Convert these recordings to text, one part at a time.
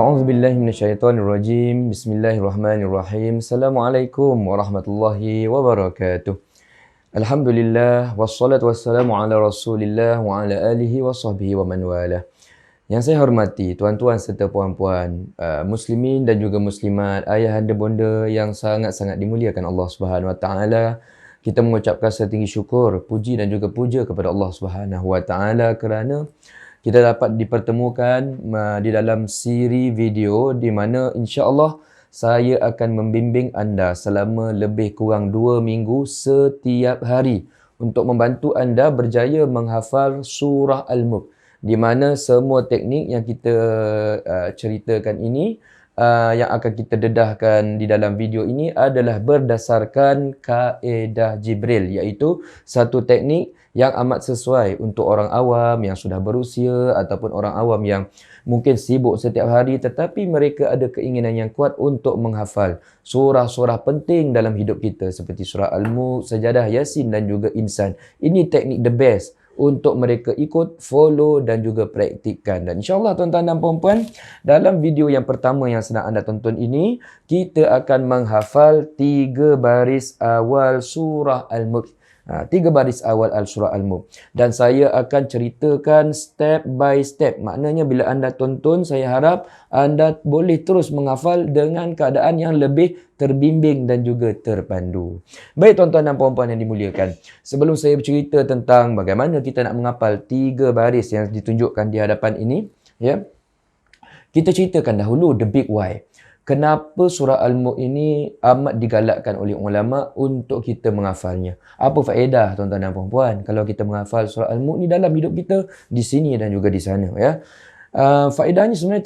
A'udzubillahi minasyaitonirrajim. Bismillahirrahmanirrahim. Assalamualaikum warahmatullahi wabarakatuh. Alhamdulillah wassalatu wassalamu ala Rasulillah wa ala alihi wa sahbihi wa man walah. Yang saya hormati tuan-tuan serta puan-puan, muslimin dan juga muslimat, ayahanda bonda yang sangat-sangat dimuliakan Allah Subhanahu wa taala. Kita mengucapkan setinggi syukur, puji dan juga puja kepada Allah Subhanahu wa taala kerana kita dapat dipertemukan di dalam siri video di mana insya-Allah saya akan membimbing anda selama lebih kurang 2 minggu setiap hari untuk membantu anda berjaya menghafal surah Al-Mulk, di mana semua teknik yang kita ceritakan ini yang akan kita dedahkan di dalam video ini adalah berdasarkan kaedah Jibril, iaitu satu teknik yang amat sesuai untuk orang awam yang sudah berusia ataupun orang awam yang mungkin sibuk setiap hari tetapi mereka ada keinginan yang kuat untuk menghafal surah-surah penting dalam hidup kita seperti surah Al-Mulk, Sajadah, Yasin dan juga Insan. Ini teknik the best untuk mereka ikut, follow dan juga praktikkan. Dan insyaAllah tuan-tuan dan puan-puan, dalam video yang pertama yang sedang anda tonton ini, kita akan menghafal 3 baris awal surah Al-Mulk. 3 baris awal surah Al-Mulk. Dan saya akan ceritakan step by step. Maknanya bila anda tonton, saya harap anda boleh terus menghafal dengan keadaan yang lebih terbimbing dan juga terpandu. Baik tuan-tuan dan puan-puan yang dimuliakan. Sebelum saya bercerita tentang bagaimana kita nak menghafal 3 baris yang ditunjukkan di hadapan ini, ya, kita ceritakan dahulu the big why. Kenapa surah Al-Mulk ini amat digalakkan oleh ulama untuk kita menghafalnya? Apa faedah tuan-tuan dan puan-puan kalau kita menghafal surah Al-Mulk ni dalam hidup kita di sini dan juga di sana, ya? Faedahnya sebenarnya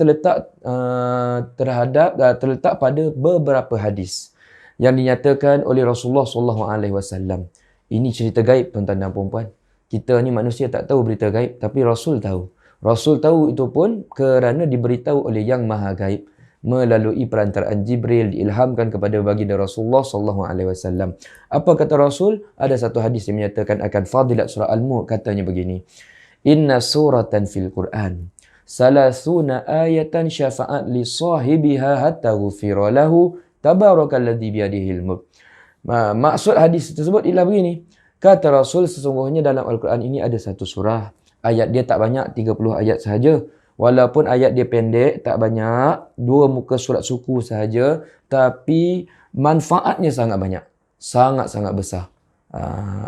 terletak pada beberapa hadis yang dinyatakan oleh Rasulullah SAW. Ini cerita gaib tuan-tuan dan puan-puan. Kita ni manusia tak tahu berita gaib, tapi Rasul tahu. Rasul tahu itu pun kerana diberitahu oleh Yang Maha Gaib melalui perantaraan Jibril, diilhamkan kepada baginda Rasulullah SAW. Apa kata Rasul? Ada satu hadis yang menyatakan akan fadilat surah Al-Mulk, katanya begini. Inna suratan fil Quran salasuna ayatan syafa'at li sahibiha hatta ghufira lahu tabarakalladzi biyadihil mulk. Maksud hadis tersebut ialah begini. Kata Rasul, sesungguhnya dalam Al-Quran ini ada satu surah. Ayat dia tak banyak, 30 ayat sahaja. Walaupun ayat dia pendek, tak banyak, 2 muka surat suku sahaja, tapi manfaatnya sangat banyak. Sangat-sangat besar.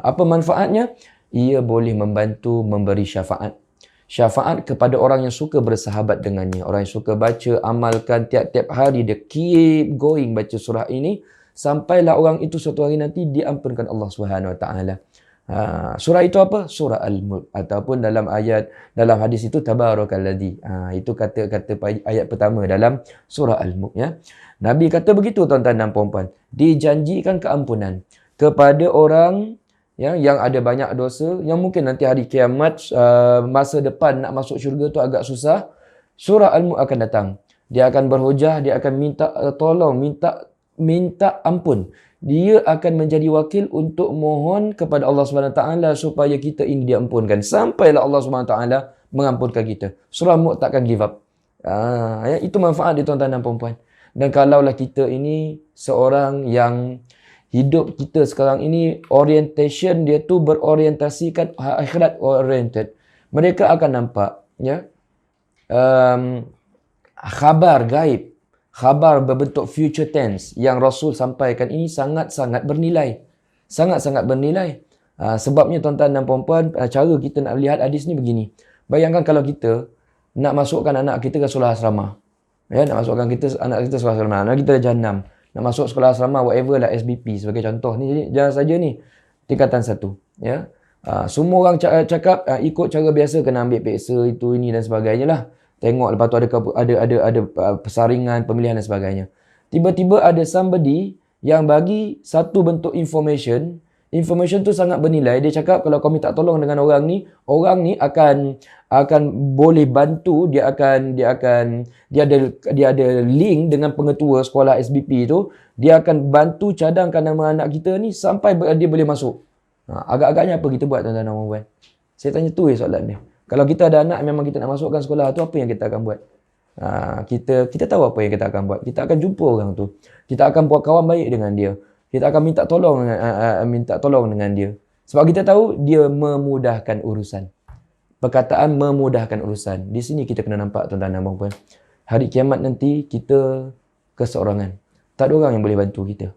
Apa manfaatnya? Ia boleh membantu memberi syafaat. Syafaat kepada orang yang suka bersahabat dengannya. Orang yang suka baca, amalkan tiap-tiap hari, dia keep going baca surah ini, sampailah orang itu suatu hari nanti diampunkan Allah Subhanahu Wa Taala. Surah itu apa? Surah Al-Mulk. Ataupun dalam hadis itu tabarakalladzi. Itu kata-kata ayat pertama dalam surah Al-Mulk, ya. Nabi kata begitu tuan-tuan dan puan-puan. Dijanjikan keampunan kepada orang, ya, yang ada banyak dosa, yang mungkin nanti hari kiamat, masa depan nak masuk syurga tu agak susah. Surah Al-Mulk akan datang. Dia akan berhujah, dia akan minta tolong, minta ampun. Dia akan menjadi wakil untuk mohon kepada Allah Subhanahu Wa Taala supaya kita ini diampunkan. Sampailah Allah Subhanahu Wa Taala mengampunkan kita. Surah Mulk takkan give up. Ya, itu manfaat dia tuan-tuan dan puan-puan. Dan kalaulah kita ini seorang yang hidup kita sekarang ini orientation dia tu berorientasikan akhirat oriented, mereka akan nampak, ya, khabar gaib, khabar berbentuk future tense yang Rasul sampaikan ini sangat-sangat bernilai. Sangat-sangat bernilai. Sebabnya tuan-tuan dan puan-puan, cara kita nak lihat hadis ni begini. Bayangkan kalau kita nak masukkan anak kita ke sekolah asrama. Ya, nak masukkan anak kita sekolah asrama. Anak kita dah jam 6. Nak masuk sekolah asrama whatever lah, SBP sebagai contoh ni. Jangan saja ni tingkatan 1. Ya. Semua orang cakap ikut cara biasa, kena ambil peksa itu ini dan sebagainya lah. Tengok lepas tu ada persaringan, pemilihan dan sebagainya. Tiba-tiba ada somebody yang bagi satu bentuk information tu sangat bernilai. Dia cakap kalau kau minta tolong dengan orang ni akan boleh bantu, dia ada link dengan pengetua sekolah SBP tu, dia akan bantu cadangkan nama anak kita ni sampai dia boleh masuk. Agak-agaknya apa kita buat tuan-tuan dan puan-puan? Saya tanya tu soalan dia. Kalau kita ada anak memang kita nak masukkan sekolah tu, apa yang kita akan buat? Kita tahu apa yang kita akan buat. Kita akan jumpa orang tu. Kita akan buat kawan baik dengan dia. Kita akan minta tolong dengan dia. Sebab kita tahu dia memudahkan urusan. Perkataan memudahkan urusan. Di sini kita kena nampak tuan-tuan dan puan-puan. Hari kiamat nanti kita keseorangan. Tak ada orang yang boleh bantu kita.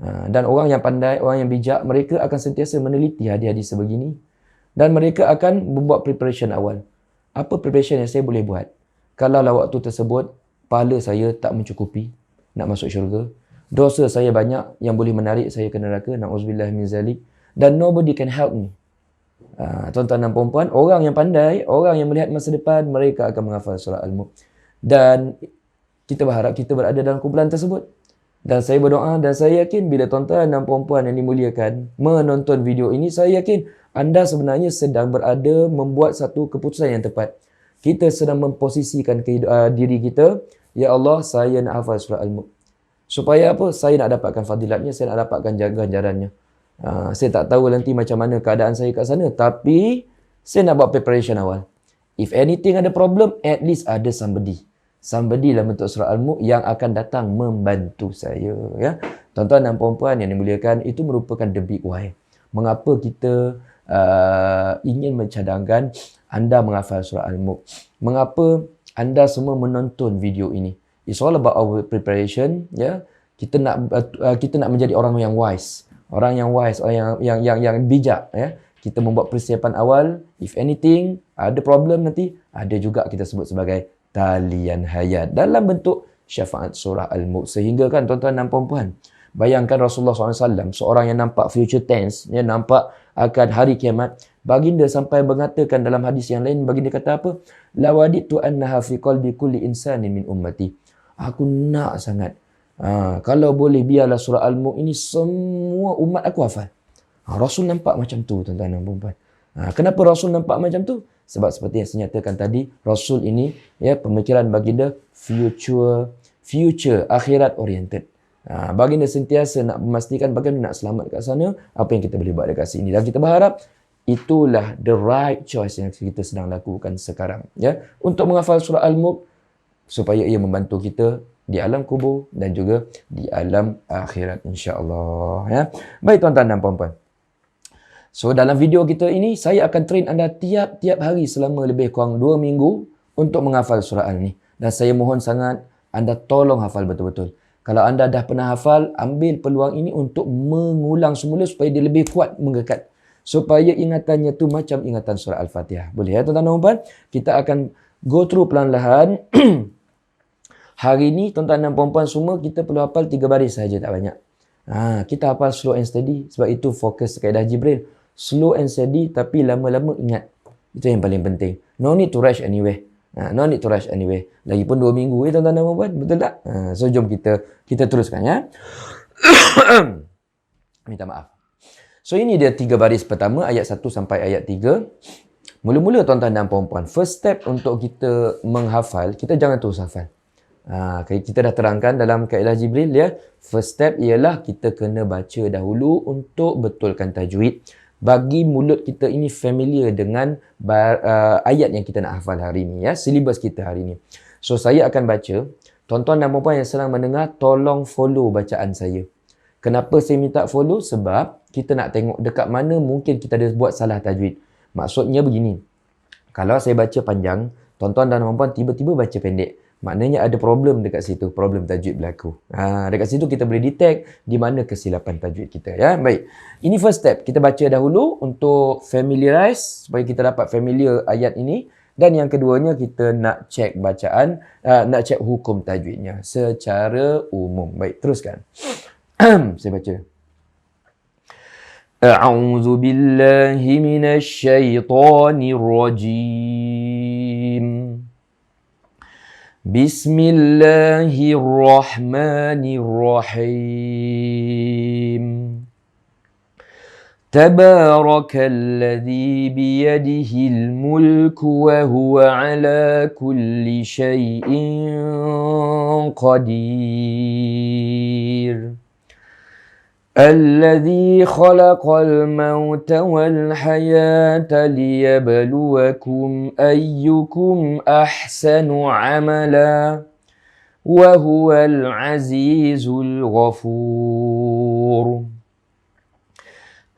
Dan orang yang pandai, orang yang bijak, mereka akan sentiasa meneliti hadis-hadis sebegini. Dan mereka akan membuat preparation awal. Apa preparation yang saya boleh buat? Kalaulah waktu tersebut, pahala saya tak mencukupi nak masuk syurga. Dosa saya banyak yang boleh menarik saya ke neraka. Na'udzubillah min zalik. Dan nobody can help me. Tuan-tuan dan puan-puan, orang yang pandai, orang yang melihat masa depan, mereka akan menghafal surah Al-Mulk. Dan kita berharap kita berada dalam kumpulan tersebut. Dan saya berdoa dan saya yakin bila tuan-tuan dan puan-puan yang dimuliakan menonton video ini, saya yakin anda sebenarnya sedang berada membuat satu keputusan yang tepat. Kita sedang memposisikan diri kita, ya Allah, saya nak hafal surah Al-Mulk. Supaya apa? Saya nak dapatkan fadilatnya, saya nak dapatkan ganjarannya. Saya tak tahu nanti macam mana keadaan saya kat sana, tapi saya nak buat preparation awal. If anything ada problem, at least ada somebody dalam bentuk surah Al-Mulk yang akan datang membantu saya. Ya, tuan-tuan dan puan-puan yang dimuliakan, itu merupakan the big why. Mengapa kita ingin mencadangkan anda menghafal surah Al-Mulk? Mengapa anda semua menonton video ini? It's all about our preparation. Ya, kita nak menjadi orang yang wise, orang yang bijak. Ya, kita membuat persiapan awal. If anything ada problem nanti, ada juga kita sebut sebagai talian hayat dalam bentuk syafaat surah Al-Mulk. Sehingga kan tuan-tuan dan puan-puan, bayangkan Rasulullah SAW, seorang yang nampak future tense, dia nampak akan hari kiamat. Baginda sampai mengatakan dalam hadis yang lain, baginda kata apa? La waditu annaha fi qalbi kulli insanin min ummati. Aku nak sangat, kalau boleh biarlah surah Al-Mulk ini semua umat aku hafal. Rasul nampak macam tu tuan-tuan dan puan-puan. Kenapa Rasul nampak macam tu? Sebab seperti yang saya nyatakan tadi, Rasul ini, ya, pemikiran baginda future akhirat oriented. Baginda sentiasa nak memastikan bagaimana nak selamat kat sana, apa yang kita boleh buat dekat sini. Dan kita berharap itulah the right choice yang kita sedang lakukan sekarang, ya, untuk menghafal surah Al-Mulk supaya ia membantu kita di alam kubur dan juga di alam akhirat, insya-Allah, ya. Baik tuan-tuan dan puan-puan. So dalam video kita ini, saya akan train anda tiap-tiap hari selama lebih kurang 2 minggu untuk menghafal surah Al ni. Dan saya mohon sangat anda tolong hafal betul-betul. Kalau anda dah pernah hafal, ambil peluang ini untuk mengulang semula supaya dia lebih kuat mengekat. Supaya ingatannya tu macam ingatan surah Al-Fatihah. Boleh ya tuan-tuan dan puan? Kita akan go through perlahan-lahan. Hari ni tuan-tuan dan puan-puan semua, kita perlu hafal 3 baris saja, tak banyak. Kita hafal slow and steady. Sebab itu fokus kaedah Jibril. Slow and steady, tapi lama-lama ingat. Itu yang paling penting. No need to rush anyway. No need to rush anyway. Lagipun 2 minggu tuan-tuan dan puan-puan. Betul tak? So jom kita teruskan, ya. Minta maaf. So ini dia 3 baris pertama, ayat 1 sampai ayat 3. Mula-mula tuan-tuan dan puan-puan, first step untuk kita menghafal, kita jangan terus hafal. Kita dah terangkan dalam kaedah Jibril, ya. First step ialah kita kena baca dahulu untuk betulkan tajwid. Bagi mulut kita ini familiar dengan ayat yang kita nak hafal hari ini, ya, silibus kita hari ini. So saya akan baca. Tuan-tuan dan puan-puan yang sedang mendengar, tolong follow bacaan saya. Kenapa saya minta follow? Sebab kita nak tengok dekat mana mungkin kita ada buat salah tajwid. Maksudnya begini, kalau saya baca panjang, tuan-tuan dan puan-puan tiba-tiba baca pendek, maknanya ada problem dekat situ, problem tajwid berlaku. Dekat situ kita boleh detect di mana kesilapan tajwid kita, ya. Baik. Ini first step. Kita baca dahulu untuk familiarize, supaya kita dapat familiar ayat ini. Dan yang keduanya, kita nak cek bacaan, nak cek hukum tajwidnya secara umum. Baik, teruskan. Saya baca. A'udzu billahi minasy syaithanir rajim. Bismillahirrahmanirrahim. Tabarakalladzi biyadihil mulku wa huwa ala kulli syai'in qadir. الذي خلق الموت والحياة ليبلوكم أيكم أحسن عملا وهو العزيز الغفور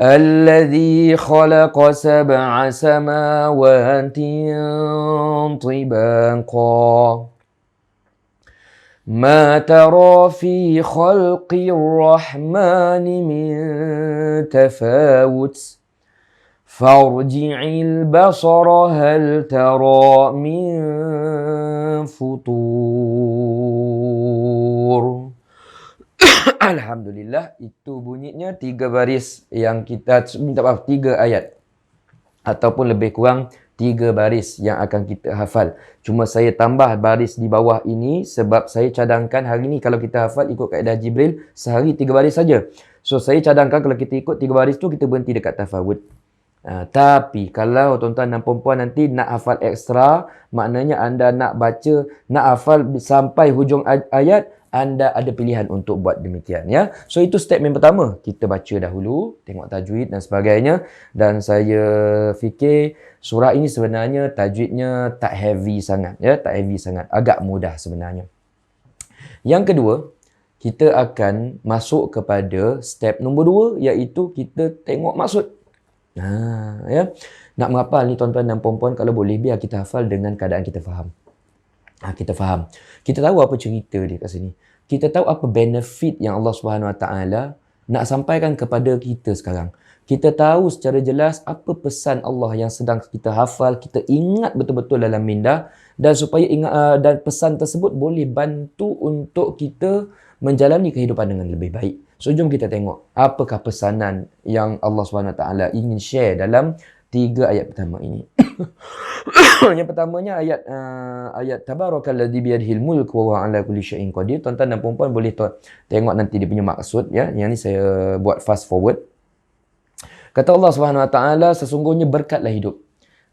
الذي خلق سبع سماوات طباقا ما ترى في خلق الرحمن من تفاوت فارجع البصر هل ترى من فطور. Alhamdulillah, itu bunyinya 3 baris yang kita minta maaf 3 ayat ataupun lebih kurang 3 baris yang akan kita hafal. Cuma saya tambah baris di bawah ini sebab saya cadangkan hari ni kalau kita hafal ikut kaedah Jibril sehari 3 baris saja. So saya cadangkan kalau kita ikut 3 baris tu kita berhenti dekat tafawud. Tapi kalau tuan-tuan dan puan-puan nanti nak hafal ekstra, maknanya anda nak baca, nak hafal sampai hujung ayat, anda ada pilihan untuk buat demikian, ya. So itu statement pertama, kita baca dahulu, tengok tajwid dan sebagainya. Dan saya fikir surah ini sebenarnya tajwidnya tak heavy sangat, ya, tak heavy sangat, agak mudah sebenarnya. Yang kedua, kita akan masuk kepada step nombor 2, iaitu kita tengok maksud. Ya. Nak menghafal ni tuan-tuan dan puan-puan, kalau boleh biar kita hafal dengan keadaan kita faham. Kita faham. Kita tahu apa cerita dia kat sini. Kita tahu apa benefit yang Allah Subhanahu Wa Taala nak sampaikan kepada kita sekarang. Kita tahu secara jelas apa pesan Allah yang sedang kita hafal, kita ingat betul-betul dalam minda, dan supaya ingat dan pesan tersebut boleh bantu untuk kita menjalani kehidupan dengan lebih baik. So jom kita tengok apakah pesanan yang Allah Subhanahu Wa Taala ingin share dalam 3 ayat pertama ini. Yang pertamanya ayat tabarakalladzi biyadihil mulku wa huwa ala kulli syai'in qadir. Tuan-tuan dan puan-puan boleh tengok nanti dia punya maksud, ya. Yang ni saya buat fast forward. Kata Allah Subhanahu Wa Taala, sesungguhnya berkatlah hidup.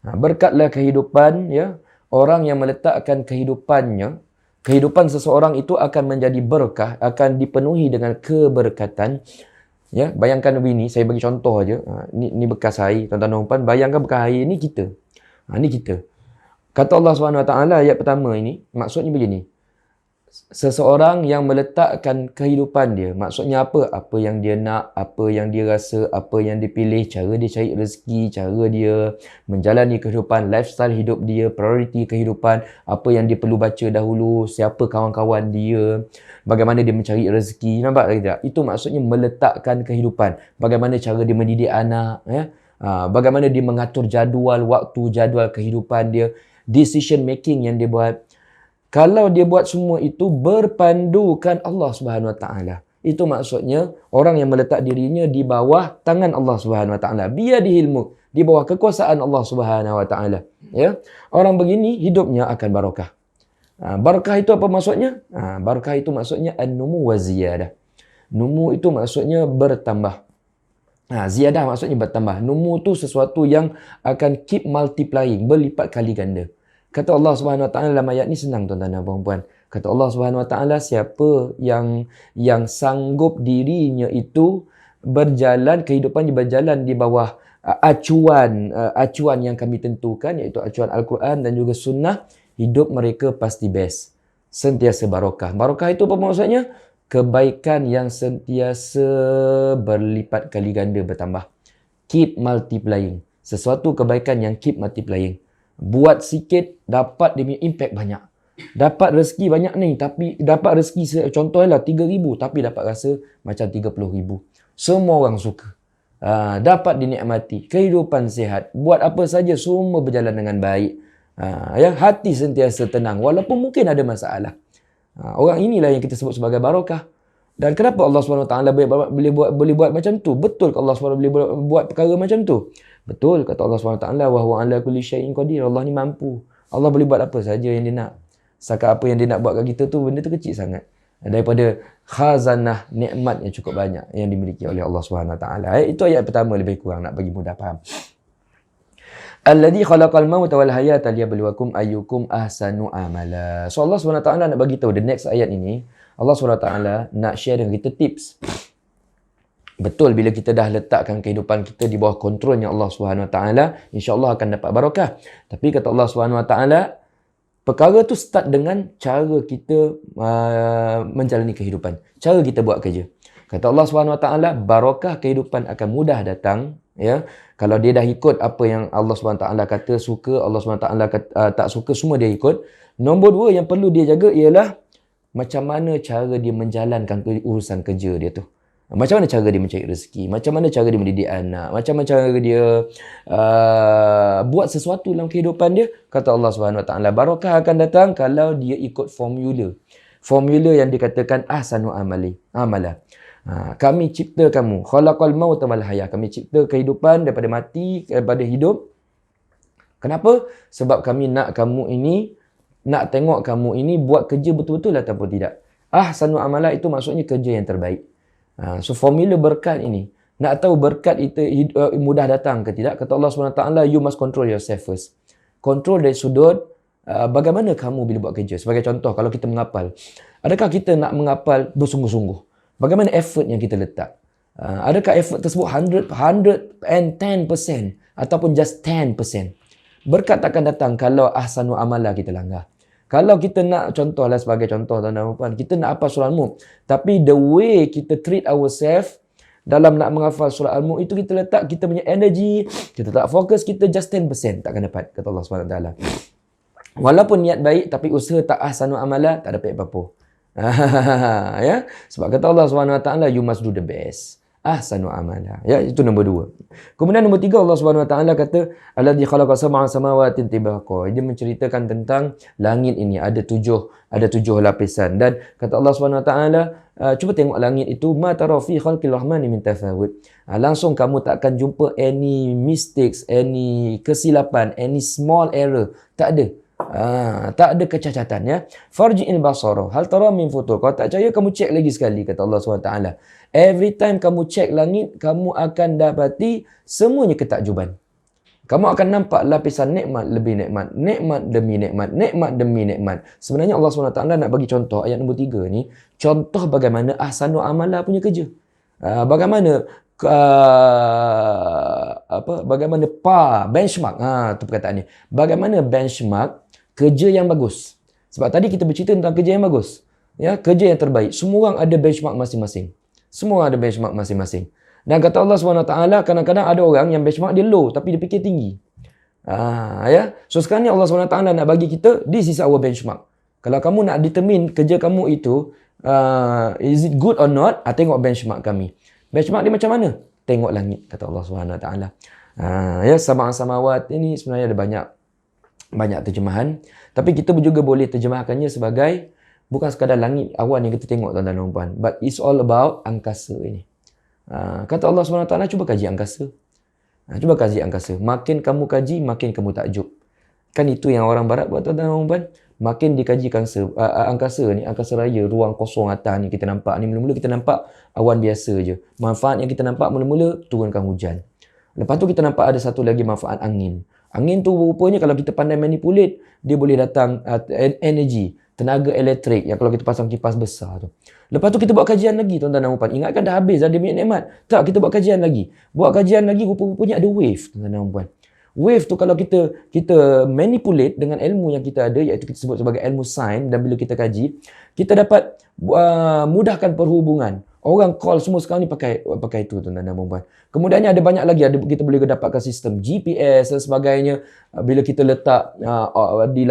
Berkatlah kehidupan, ya. Orang yang meletakkan kehidupannya, kehidupan seseorang itu akan menjadi berkah, akan dipenuhi dengan keberkatan. Ya, bayangkan begini, saya bagi contoh aja. Ni bekas air, tuan-tuan dan puan-puan, bayangkan bekas air ni kita. Ni kita. Kata Allah Subhanahu Wa Taala ayat pertama ini, maksudnya begini. Seseorang yang meletakkan kehidupan dia, maksudnya apa? Apa yang dia nak, apa yang dia rasa, apa yang dia pilih, cara dia cari rezeki, cara dia menjalani kehidupan, lifestyle hidup dia, prioriti kehidupan, apa yang dia perlu baca dahulu, siapa kawan-kawan dia, bagaimana dia mencari rezeki, nampak tak tidak? Itu maksudnya meletakkan kehidupan. Bagaimana cara dia mendidik anak, ya? Bagaimana dia mengatur jadual waktu, jadual kehidupan dia, decision making yang dia buat. Kalau dia buat semua itu berpandukan Allah Subhanahu Wa Taala. Itu maksudnya orang yang meletak dirinya di bawah tangan Allah Subhanahu Wa Taala. Biyadihil mulk, di bawah kekuasaan Allah Subhanahu Wa Taala. Ya. Orang begini hidupnya akan barakah. Barakah itu apa maksudnya? Barakah itu maksudnya an-numu wa ziyadah. Numu itu maksudnya bertambah. Ziyadah maksudnya bertambah. Numu itu sesuatu yang akan keep multiplying, berlipat kali ganda. Kata Allah Subhanahu Wa Taala dalam ayat ni senang tuan-tuan dan puan-puan. Kata Allah Subhanahu Wa Taala, siapa yang sanggup dirinya itu berjalan, kehidupannya berjalan di bawah acuan yang kami tentukan, iaitu acuan Al-Quran dan juga sunnah, hidup mereka pasti best. Sentiasa barakah. Barakah itu apa maksudnya? Kebaikan yang sentiasa berlipat kali ganda bertambah. Keep multiplying. Sesuatu kebaikan yang keep multiplying. Buat sikit, dapat dia punya impact banyak. Dapat rezeki banyak ni, tapi dapat rezeki contohnya 3,000, tapi dapat rasa macam 30,000. Semua orang suka. Dapat dinikmati. Kehidupan sihat. Buat apa saja, semua berjalan dengan baik. Ya, hati sentiasa tenang, walaupun mungkin ada masalah. Orang inilah yang kita sebut sebagai barakah. Dan kenapa Allah SWT boleh buat macam tu? Betul ke Allah SWT boleh buat perkara macam tu? Betul, kata Allah SWT, wa huwa ala kulli syai'in qadir. Allah ni mampu. Allah boleh buat apa saja yang dia nak. Setakat apa yang dia nak buat kat kita tu, benda tu kecil sangat. Daripada khazanah nikmat yang cukup banyak yang dimiliki oleh Allah SWT. Itu ayat pertama lebih kurang, nak bagi mudah faham. Alladhi khalaqal mauta wal hayata liyabluwakum ayyukum ahsanu amala. So Allah SWT nak bagi tahu the next ayat ini, Allah SWT nak share dengan kita tips. Betul, bila kita dah letakkan kehidupan kita di bawah kontrolnya Allah Subhanahu Wa Taala, insya-Allah akan dapat barakah. Tapi kata Allah Subhanahu Wa Taala, perkara tu start dengan cara kita menjalani kehidupan. Cara kita buat kerja. Kata Allah Subhanahu Wa Taala, barakah kehidupan akan mudah datang, ya. Kalau dia dah ikut apa yang Allah Subhanahu Wa Taala kata, suka, Allah Subhanahu Wa Taala tak suka, semua dia ikut. Nombor dua yang perlu dia jaga ialah macam mana cara dia menjalankan urusan kerja dia tu. Macam mana cara dia mencari rezeki, macam mana cara dia mendidik anak, macam mana cara dia buat sesuatu dalam kehidupan dia. Kata Allah Subhanahu Wa Taala, barakah akan datang kalau dia ikut formula. Formula yang dikatakan ahsanu amala. Kami cipta kamu, khalaqal mauta wal hayah. Kami cipta kehidupan daripada mati kepada hidup. Kenapa? Sebab kami nak kamu ini, nak tengok kamu ini buat kerja betul-betul ataupun tidak. Ahsanu amala itu maksudnya kerja yang terbaik. So formula berkat ini, nak tahu berkat itu mudah datang ke tidak, kata Allah SWT, you must control yourself first. Control dari sudut bagaimana kamu bila buat kerja. Sebagai contoh, kalau kita menghafal, adakah kita nak menghafal bersungguh-sungguh? Bagaimana effort yang kita letak? Adakah effort tersebut 110% ataupun just 10%? Berkat takkan datang kalau ahsanu amala kita langgar. Kalau kita nak, contohlah sebagai contoh tuan-tuan dan puan, kita nak hafal surah Al-Mulk, tapi the way kita treat ourselves dalam nak menghafal surah Al-Mulk itu, kita letak kita punya energy, kita tak fokus, kita just 10%, takkan dapat, kata Allah SWT. Walaupun niat baik, tapi usaha tak ahsanu amala, tak dapat apa-apa. Ya? Sebab kata Allah SWT, you must do the best. Ahsanu amala. Ya, itu nombor dua. Kemudian nombor tiga, Allah Subhanahu Wa Taala kata, alladzi khalaqa sab'a samawati tibaqa. Dia menceritakan tentang langit ini ada tujuh lapisan. Dan kata Allah Subhanahu Wa Taala, cuba tengok langit itu, ma tara fi khalqir rahmani min tafawut. Langsung kamu tak akan jumpa any mistakes, any kesilapan, any small error. Tak ada. Tak ada kecacatan, ya. Farji'il basara hal tara min futur. Kalau tak percaya, kamu cek lagi sekali, kata Allah SWT. Every time kamu cek langit, kamu akan dapati semuanya ketakjuban. Kamu akan nampak lapisan nikmat lebih nikmat, nikmat demi nikmat, nikmat demi nikmat. Sebenarnya Allah SWT nak bagi contoh, ayat nombor 3 ni, contoh bagaimana ahsanu amala punya kerja. Bagaimana bagaimana benchmark, tu perkataan ni. Bagaimana benchmark kerja yang bagus. Sebab tadi kita bercerita tentang kerja yang bagus, ya, kerja yang terbaik. Semua orang ada benchmark masing-masing. Semua ada benchmark masing-masing. Dan kata Allah SWT, kadang-kadang ada orang yang benchmark dia low tapi dia fikir tinggi. Ya. So sekarang ni Allah SWT nak bagi kita, this is our benchmark. Kalau kamu nak determine kerja kamu itu is it good or not, tengok benchmark kami. Benchmark dia macam mana? Tengok langit, kata Allah SWT. Ya, sab'a samawat ini sebenarnya ada banyak terjemahan, tapi kita juga boleh terjemahkannya sebagai bukan sekadar langit awan yang kita tengok, tuan-tuan dan puan, but it's all about angkasa ini. Kata Allah SWT, cuba kaji angkasa. Cuba kaji angkasa. Makin kamu kaji, makin kamu takjub. Kan itu yang orang barat buat, tuan-tuan dan puan. Makin dikaji angkasa ni, angkasa raya, ruang kosong atas ni kita nampak ni, mula-mula kita nampak awan biasa je. Manfaat yang kita nampak mula-mula turunkan hujan. Lepas tu kita nampak ada satu lagi manfaat angin. Angin tu rupanya kalau kita pandai manipulate, dia boleh datang energi, tenaga elektrik yang kalau kita pasang kipas besar tu. Lepas tu kita buat kajian lagi, tuan-tuan dan puan. Ingatkan dah habis, dah dia punya nikmat. Tak, kita buat kajian lagi. Buat kajian lagi, rupa-rupanya ada wave, tuan-tuan dan puan. Wave tu kalau kita manipulate dengan ilmu yang kita ada, iaitu kita sebut sebagai ilmu sains, dan bila kita kaji, kita dapat mudahkan perhubungan. Orang call semua sekarang ni pakai itu, tuan-tuan dan puan. Kemudiannya ada banyak lagi, kita boleh dapatkan sistem GPS dan sebagainya. Bila kita letak di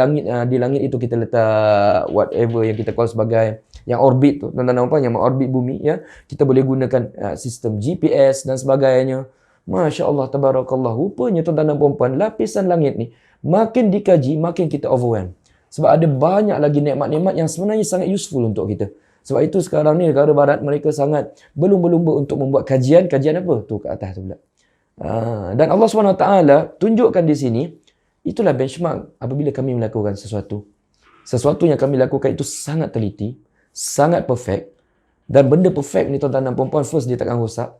langit itu kita letak whatever yang kita call sebagai yang orbit tu, tuan-tuan dan puan, yang orbit bumi, ya. Kita boleh gunakan sistem GPS dan sebagainya. Masya Allah, tabarakallah. Rupanya tuan-tuan dan puan-puan, lapisan langit ni makin dikaji, makin kita overwhelmed. Sebab ada banyak lagi nikmat-nikmat yang sebenarnya sangat useful untuk kita. Sebab itu sekarang ni negara barat mereka sangat berlumba-lumba untuk membuat kajian apa? Tu ke atas tu pula. Dan Allah SWT tunjukkan di sini, itulah benchmark apabila kami melakukan sesuatu. Sesuatu yang kami lakukan itu sangat teliti, sangat perfect. Dan benda perfect ni tuan-tuan dan puan-puan, first dia takkan rosak.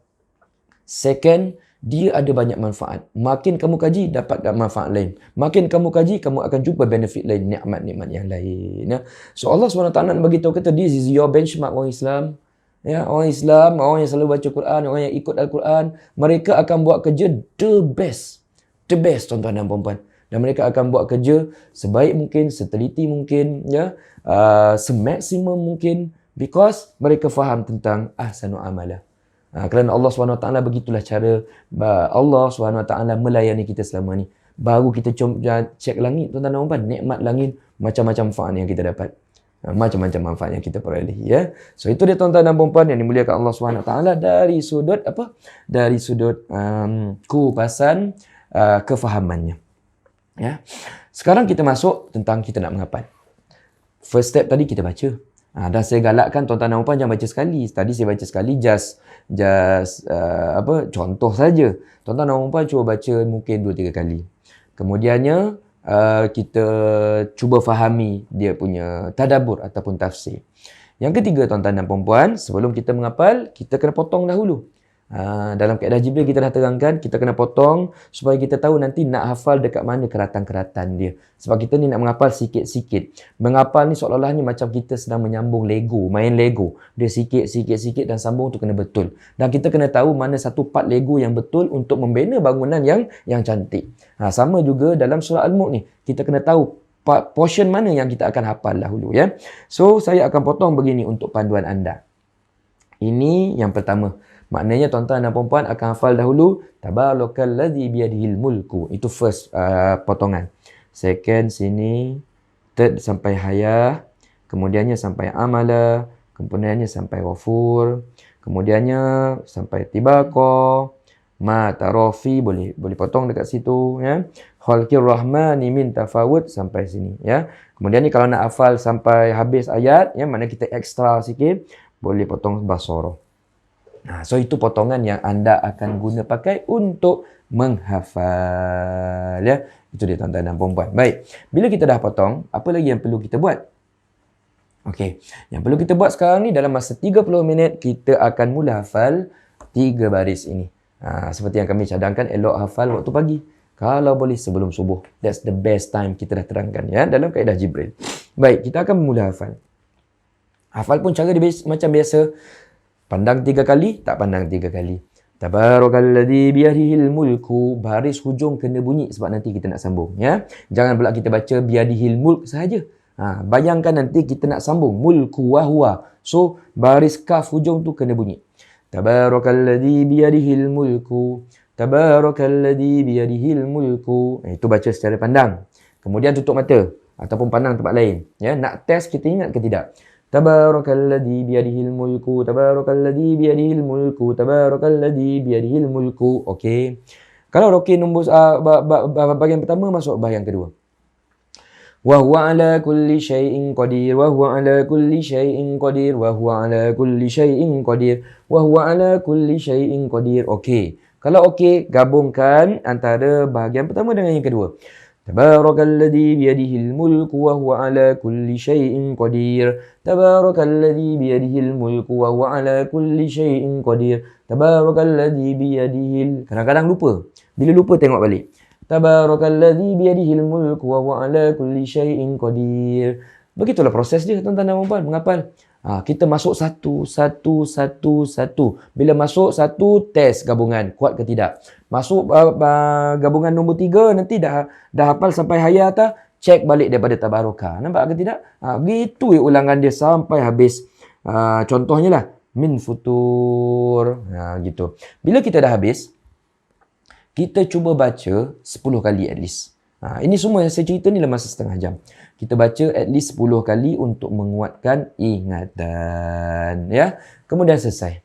Second, dia ada banyak manfaat. Makin kamu kaji, dapat manfaat lain. Makin kamu kaji, kamu akan jumpa benefit lain, nikmat-nikmat yang lain. Ya. So Allah SWT nak bagi tahu, kata, this is your benchmark orang Islam. Ya, orang Islam, orang yang selalu baca Quran, orang yang ikut Al-Quran, mereka akan buat kerja the best. The best, tuan-tuan dan puan-puan. Dan mereka akan buat kerja sebaik mungkin, seteliti mungkin, ya, semaksimum mungkin, because mereka faham tentang ahsanu amalah. Kerana Allah SWT begitulah cara Allah SWT melayani kita selama ni. Baru kita cek langit, tuan-tuan dan puan-puan, nikmat langit, macam-macam manfaat yang kita dapat. Macam-macam manfaat yang kita peroleh, ya. So itu dia tuan-tuan dan puan-puan yang dimuliakan Allah SWT dari sudut apa? Dari sudut kupasan kefahamannya. Ya. Sekarang kita masuk tentang kita nak menghafal. First step tadi kita baca. Dan saya galakkan tuan-tuan dan puan-puan jangan baca sekali. Tadi saya baca sekali just contoh saja. Tuan-tuan dan puan-puan cuba baca mungkin 2-3 kali. Kemudiannya kita cuba fahami dia punya tadabbur ataupun tafsir. Yang ketiga, tuan-tuan dan puan-puan, sebelum kita menghafal, kita kena potong dahulu. Dalam kaedah Jibril kita dah terangkan, kita kena potong supaya kita tahu nanti nak hafal dekat mana keratan-keratan dia. Sebab kita ni nak menghafal sikit-sikit. Menghafal ni seolah-olah ni macam kita sedang menyambung Lego, main Lego. Dia sikit-sikit dan sambung tu kena betul. Dan kita kena tahu mana satu part Lego yang betul untuk membina bangunan yang cantik. Sama juga dalam surah Al-Mulk ni. Kita kena tahu portion mana yang kita akan hafal dahulu, ya. So, saya akan potong begini untuk panduan anda. Ini yang pertama. Maknanya tuan-tuan dan puan-puan akan hafal dahulu Tabarakalladzi biyadihil mulku. Itu first potongan. Second sini, third sampai haya, kemudiannya sampai amala, kemudiannya sampai ghafur, kemudiannya sampai tibaqa, ma tarofi, boleh potong dekat situ, ya. Khalqir rahmani min tafawud sampai sini, ya. Kemudian ni kalau nak hafal sampai habis ayat, ya, mana kita ekstra sikit, boleh potong basara. So itu potongan yang anda akan guna pakai untuk menghafal, ya. Itu dia tuan-tuan dan puan-puan. Baik, bila kita dah potong, apa lagi yang perlu kita buat? Okey, yang perlu kita buat sekarang ni dalam masa 30 minit kita akan mula hafal 3 baris ini. Seperti yang kami cadangkan, elok hafal waktu pagi. Kalau boleh sebelum subuh. That's the best time, kita dah terangkan, ya, dalam kaedah Jibril. Baik, kita akan mula hafal. Hafal pun cara dia macam biasa. Pandang 3 kali, tak pandang 3 kali. Tabarakalladzi biyadihil mulku. Baris hujung kena bunyi sebab nanti kita nak sambung, ya. Jangan pula kita baca biyadihil mulk sahaja. Bayangkan nanti kita nak sambung mulku wa huwa. So baris kaf hujung tu kena bunyi. Tabarakalladzi biyadihil mulku. Tabarakalladzi biyadihil mulku. Itu baca secara pandang. Kemudian tutup mata ataupun pandang tempat lain, ya. Nak test kita ingat ke tidak? Tabarakalladzi biyadihil mulku, tabarakalladzi biyadihil mulku, tabarakalladzi biyadihil mulku. Okey. Kalau okey nombor bahagian pertama, masuk bahagian kedua. Wa huwa ala kulli syai'in qadir, wa huwa ala kulli syai'in qadir, wa huwa ala kulli syai'in qadir, wa huwa ala kulli syai'in qadir. Okey. Kalau okey, gabungkan antara bahagian pertama dengan yang kedua. Tabarakalladzi biyadihil mulku wa huwa ala kulli syai'in qadir. Tabarakalladzi biyadihil mulku wa huwa ala kulli syai'in qadir. Tabarakalladzi biyadihil. Kadang-kadang lupa. Bila lupa tengok balik. Tabarakalladzi biyadihil mulku wa huwa ala kulli syai'in qadir. Begitulah proses dia, tuan-tuan dan puan-puan, menghafal. Kita masuk satu. Bila masuk satu, test gabungan, kuat ke tidak. Masuk gabungan nombor 3, nanti dah hafal sampai haya tak, cek balik daripada tabaraka. Nampak ke tidak? Begitu ulangan dia sampai habis. Contohnya lah, min futur. Gitu. Bila kita dah habis, kita cuba baca 10 kali at least. Ini semua yang saya cerita ni dalam masa setengah jam. Kita baca at least 10 kali untuk menguatkan ingatan, ya. Kemudian selesai.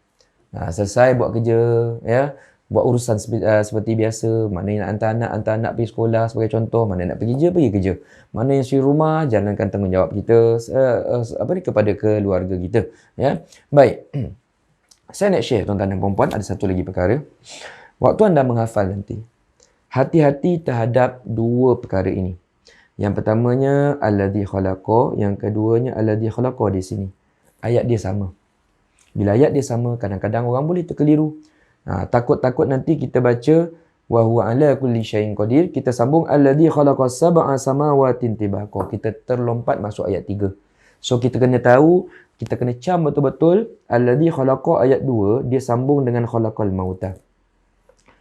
Selesai buat kerja, ya. Buat urusan seperti biasa. Mana yang nak hantar anak pergi sekolah sebagai contoh, mana nak pergi kerja. Mana yang suri rumah, jalankan tanggungjawab kita kepada keluarga kita, ya. Baik. Saya nak share, tuan-tuan dan puan-puan, ada satu lagi perkara. Waktu anda menghafal nanti, hati-hati terhadap 2 perkara ini. Yang pertamanya alladzi khalaqa, yang keduanya alladzi khalaqa di sini. Ayat dia sama. Bila ayat dia sama, kadang-kadang orang boleh terkeliru. Takut-takut nanti kita baca wa huwa ala kulli syai'in qadir, kita sambung alladzi khalaqas sab'a samawatin tibaqa. Kita terlompat masuk ayat 3. So kita kena tahu, kita kena cam betul-betul alladzi khalaqa ayat 2 dia sambung dengan khalaqal mauta.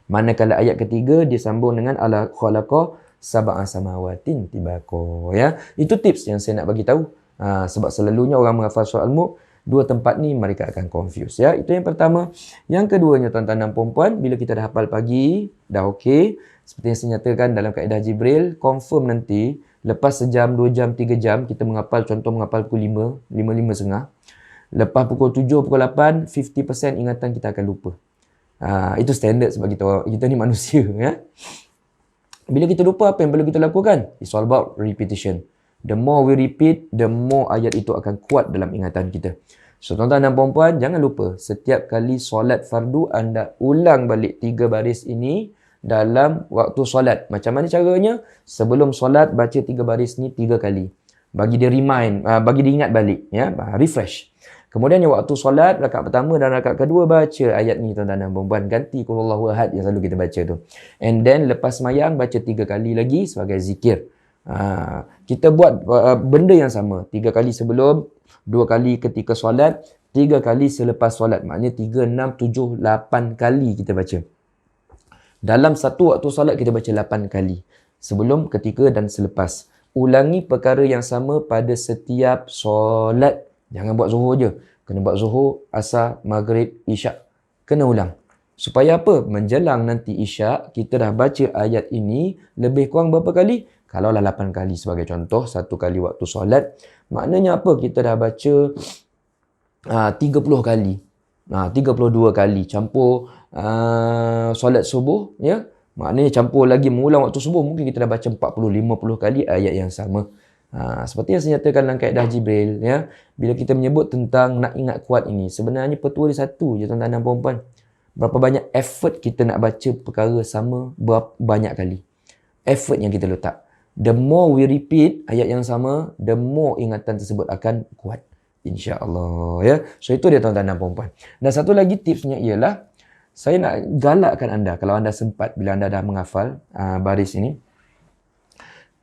Manakala ayat ketiga dia sambung dengan ala khalaqa sab'a samawatin tibaqa, ya. Itu tips yang saya nak bagi tahu. Sebab selalunya orang menghafal surah Al-Mulk, dua tempat ni mereka akan confuse, ya. Itu yang pertama. Yang keduanya tuan-tuan dan puan-puan, bila kita dah hafal pagi, dah okey, seperti yang saya nyatakan dalam kaedah Jibril, confirm nanti lepas sejam, 2 jam, 3 jam kita menghafal, contoh menghafal pukul 5, 5.30. Lepas pukul 7, pukul 8, 50% ingatan kita akan lupa. Itu standard sebab kita ni manusia, ya. Bila kita lupa, apa yang perlu kita lakukan? It's all about repetition. The more we repeat, the more ayat itu akan kuat dalam ingatan kita. So, tuan-tuan dan puan-puan, jangan lupa setiap kali solat fardu, anda ulang balik 3 baris ini dalam waktu solat. Macam mana caranya? Sebelum solat, baca 3 baris ni 3 kali. Bagi dia remind, bagi dia ingat balik, ya, refresh. Kemudian yang waktu solat, rakaat pertama dan rakaat kedua, baca ayat ni tuan-tuan dan puan-puan. Ganti qul huwallahu ahad yang selalu kita baca tu. And then lepas sembahyang, baca 3 kali lagi sebagai zikir. Kita buat benda yang sama. 3 kali sebelum, 2 kali ketika solat, 3 kali selepas solat. Maknanya 3, 6, 7, 8 kali kita baca. Dalam satu waktu solat kita baca 8 kali. Sebelum, ketika dan selepas. Ulangi perkara yang sama pada setiap solat. Jangan buat zuhur je. Kena buat zuhur, asar, maghrib, isyak. Kena ulang. Supaya apa? Menjelang nanti isyak, kita dah baca ayat ini lebih kurang berapa kali? Kalaulah 8 kali sebagai contoh, 1 kali waktu solat. Maknanya apa? Kita dah baca 30 kali. 32 kali. Campur solat subuh, ya. Maknanya campur lagi mengulang waktu subuh, mungkin kita dah baca 40-50 kali ayat yang sama. Seperti yang saya nyatakan dalam kaedah Jibril, ya. Bila kita menyebut tentang nak ingat kuat ini, sebenarnya petua dia satu je tuan-tuan dan puan-puan. Berapa banyak effort kita nak baca perkara sama berapa banyak kali. Effort yang kita letak. The more we repeat ayat yang sama, the more ingatan tersebut akan kuat. InsyaAllah, ya. So itu dia tuan-tuan dan puan-puan. Dan satu lagi tipsnya ialah, saya nak galakkan anda, kalau anda sempat, bila anda dah menghafal baris ini,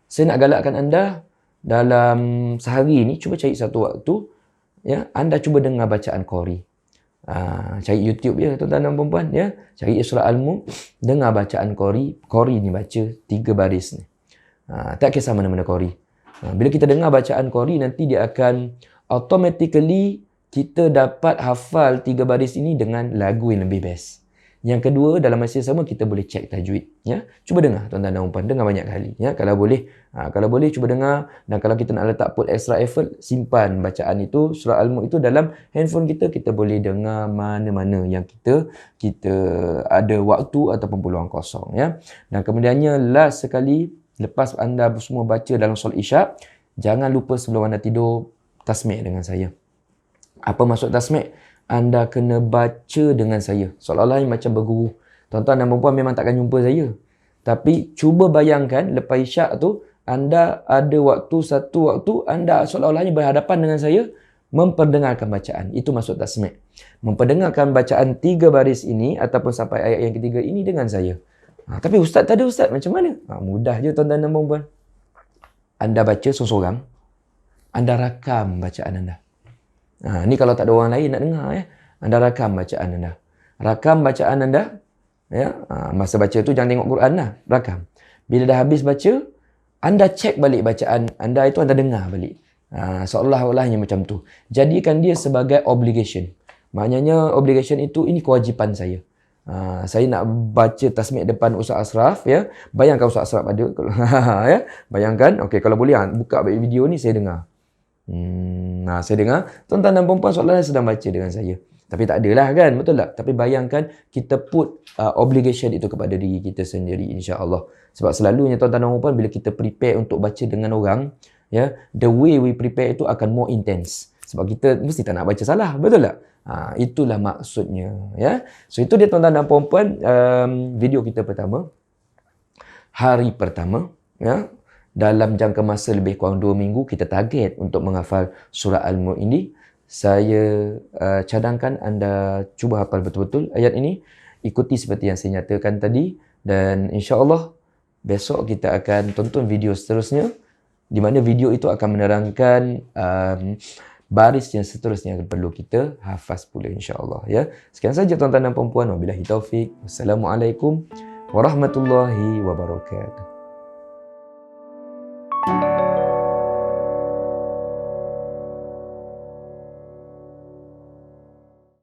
saya nak galakkan anda, dalam sehari ni, cuba cari satu waktu, ya, anda cuba dengar bacaan Qori. Cari YouTube ya, tuan-tuan dan puan-puan, ya. Cari surah Al-Mulk, dengar bacaan Qori. Qori ni baca 3 baris ni. Tak kisah mana-mana Qori. Bila kita dengar bacaan Qori, nanti dia akan automatically kita dapat hafal 3 baris ini dengan lagu yang lebih best. Yang kedua, dalam masa yang sama kita boleh cek tajwid, ya. Cuba dengar tuan-tuan dan puan-puan, dengar banyak kali, ya. Kalau boleh cuba dengar, dan kalau kita nak letak put extra effort, simpan bacaan itu, surah Al-Mulk itu dalam handphone kita. Kita boleh dengar mana-mana yang kita ada waktu ataupun peluang kosong, ya. Dan kemudiannya last sekali, lepas anda semua baca dalam solat isyak, jangan lupa sebelum anda tidur tasmih dengan saya. Apa maksud tasmih? Anda kena baca dengan saya. Seolah-olah macam berguru. Tuan-tuan dan puan-puan memang takkan jumpa saya. Tapi cuba bayangkan lepas isyak tu, anda ada satu waktu, anda seolah-olahnya berhadapan dengan saya, memperdengarkan bacaan. Itu maksud tasmih. Memperdengarkan bacaan 3 baris ini, ataupun sampai ayat yang ketiga ini dengan saya. Tapi ustaz tak ada ustaz, macam mana? Mudah je tuan-tuan dan puan-puan. Anda baca seorang-seorang, anda rakam bacaan anda. Ni kalau tak ada orang lain nak dengar, ya. Anda rakam bacaan anda. Rakam bacaan anda, ya. Masa baca tu jangan tengok Quran lah, rakam. Bila dah habis baca, anda cek balik bacaan anda itu, anda dengar balik. Seolah-olahnya macam tu. Jadikan dia sebagai obligation. Maknanya obligation itu, ini kewajipan saya. Saya nak baca tasmih depan Ustaz Ashraf, ya. Bayangkan Ustaz Ashraf ada, ya. Bayangkan, okey, kalau boleh buka video ni, saya dengar. Saya dengar tuan-tuan dan puan-puan seolah-olah sedang baca dengan saya. Tapi tak adalah kan, betul tak? Tapi bayangkan kita put obligation itu kepada diri kita sendiri, insya-Allah. Sebab selalunya tuan-tuan dan puan-puan, bila kita prepare untuk baca dengan orang, ya, the way we prepare itu akan more intense. Sebab kita mesti tak nak baca salah, betul tak? Itulah maksudnya, ya. So itu dia tuan-tuan dan puan-puan, video kita pertama, hari pertama, ya. Dalam jangka masa lebih kurang 2 minggu, kita target untuk menghafal surah Al-Mulk ini. Saya cadangkan anda cuba hafal betul-betul ayat ini. Ikuti seperti yang saya nyatakan tadi. Dan insya-Allah besok kita akan tonton video seterusnya. di mana video itu akan menerangkan baris yang seterusnya yang perlu kita hafaz pula insya-Allah ya. Sekian saja tuan-tuan dan puan-puan, wabillahi taufik. Wassalamualaikum warahmatullahi wabarakatuh.